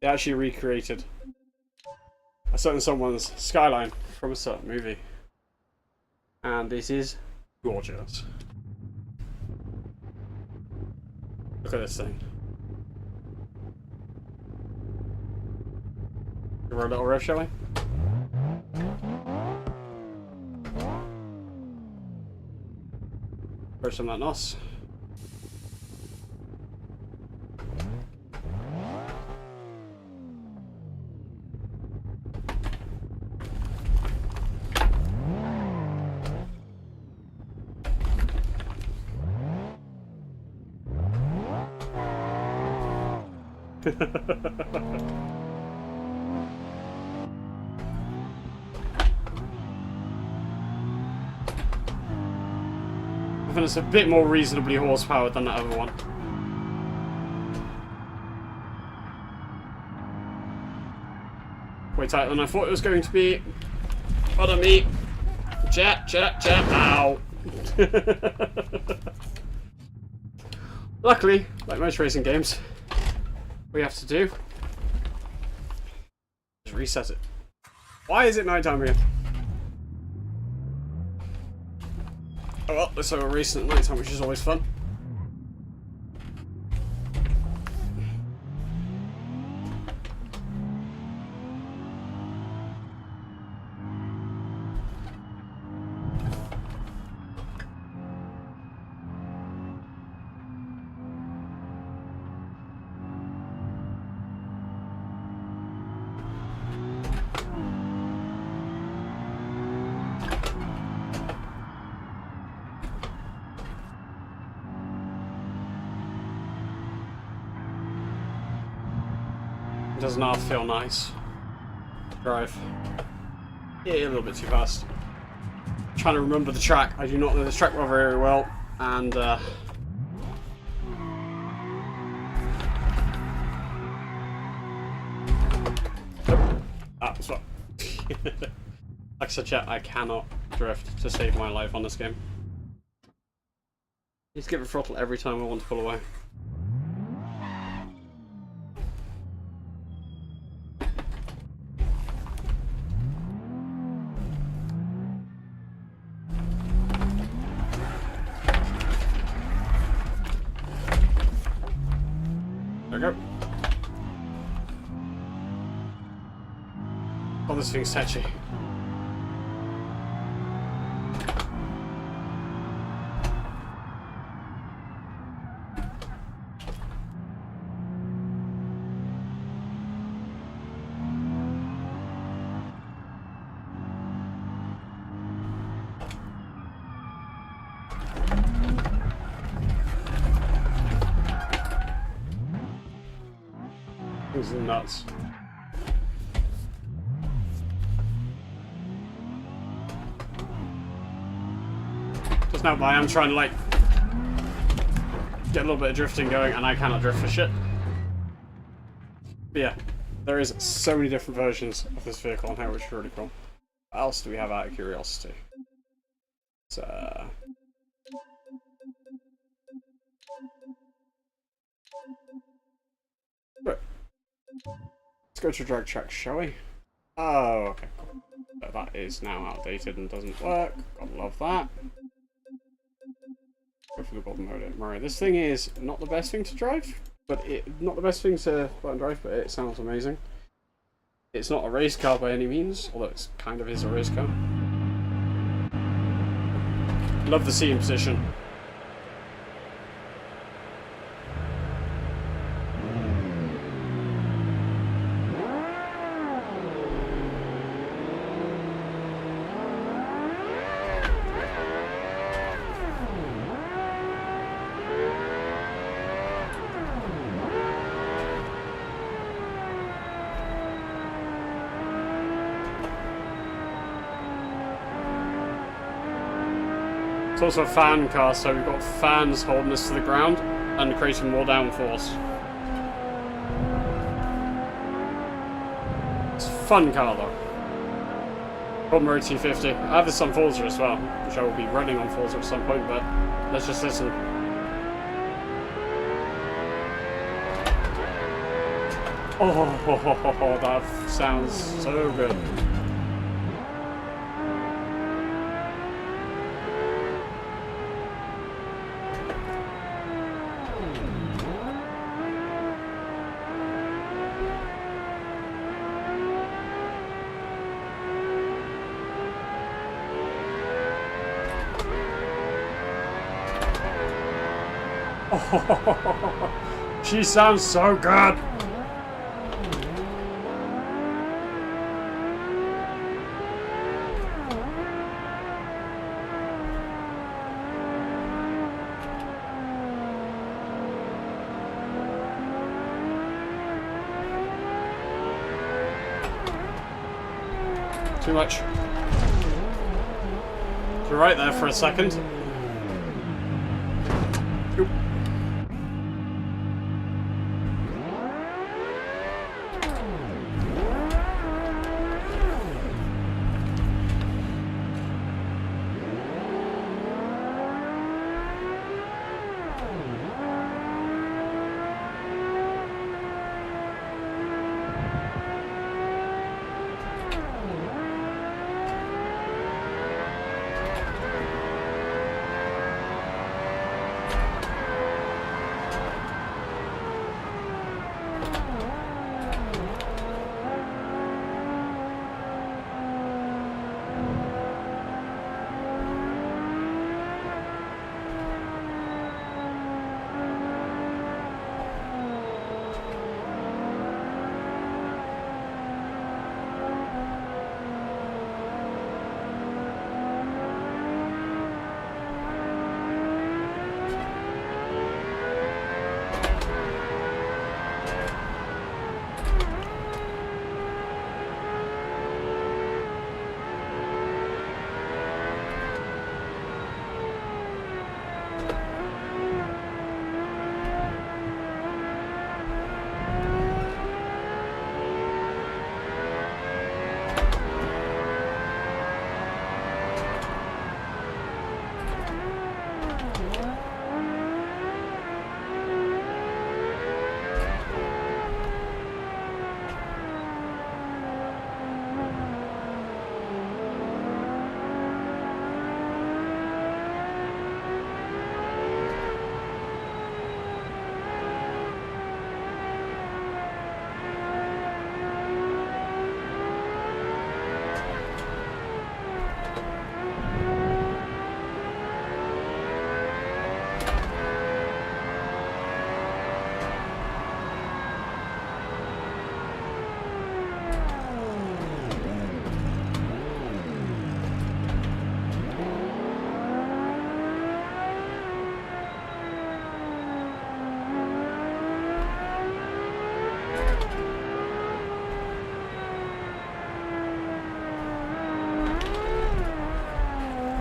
They actually recreated a certain someone's skyline from a certain movie. And this is gorgeous. Look at this thing. Give her a little rev, shall we? Throw some of that NOS. I think it's a bit more reasonably horsepowered than that other one. Way tighter than I thought it was going to be. Pardon me. Chat, ow. Luckily, like most racing games, we have to do is reset it. Why is it nighttime again? Oh well, let's have a race at nighttime, which is always fun. It does not feel nice. Drive. Yeah, a little bit too fast. Trying to remember the track. I do not know this track very well, and that's what. Like I said, chat, I cannot drift to save my life on this game. Need to give it throttle every time I want to pull away. There we go. Oh, this thing's touchy. Things are nuts. Just now, I am trying to like get a little bit of drifting going, and I cannot drift for shit. But yeah, there is so many different versions of this vehicle on here, which is really cool. What else do we have out of curiosity? So, right. Let's go to drag track, shall we? Oh, okay, cool. So that is now outdated and doesn't work. Gotta love that. Go for the golden mode. Mario. This thing is not the best thing to drive, but not the best thing to drive, but it sounds amazing. It's not a race car by any means, although it's kind of is a race car. Love the seating position. It's also a fan car, so we've got fans holding us to the ground and creating more downforce. It's a fun car though. Road 250. I have this on Forza as well, which I will be running on Forza at some point, but let's just listen. Oh, that sounds so good. Oh, she sounds so good. Too much. You're right there for a second. Oop.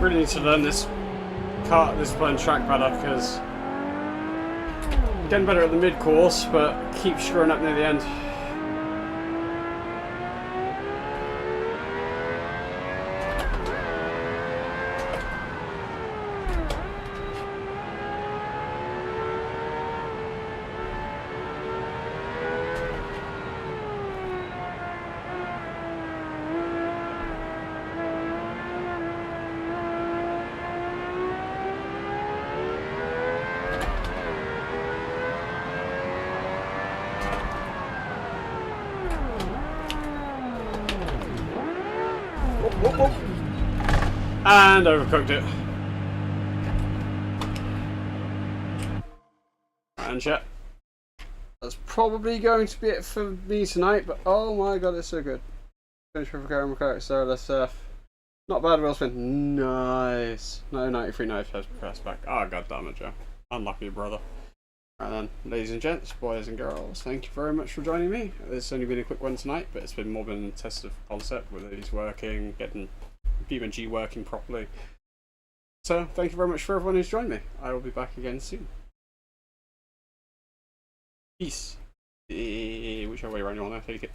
Really need to learn this playing track better, because getting better at the mid course, but keep screwing up near the end. And overcooked it. And yeah, that's probably going to be it for me tonight, but oh my god, it's so good. Finish with a character, so let's not bad wheel spin. Nice. No 93 knife has pressed back. Oh god damn it, Joe. Unlucky brother. Right then, ladies and gents, boys and girls, thank you very much for joining me. It's only been a quick one tonight, but it's been more than a test of concept, whether he's working, getting BeamNG working properly. So, thank you very much for everyone who's joined me. I will be back again soon. Peace. Whichever way around you want to take it.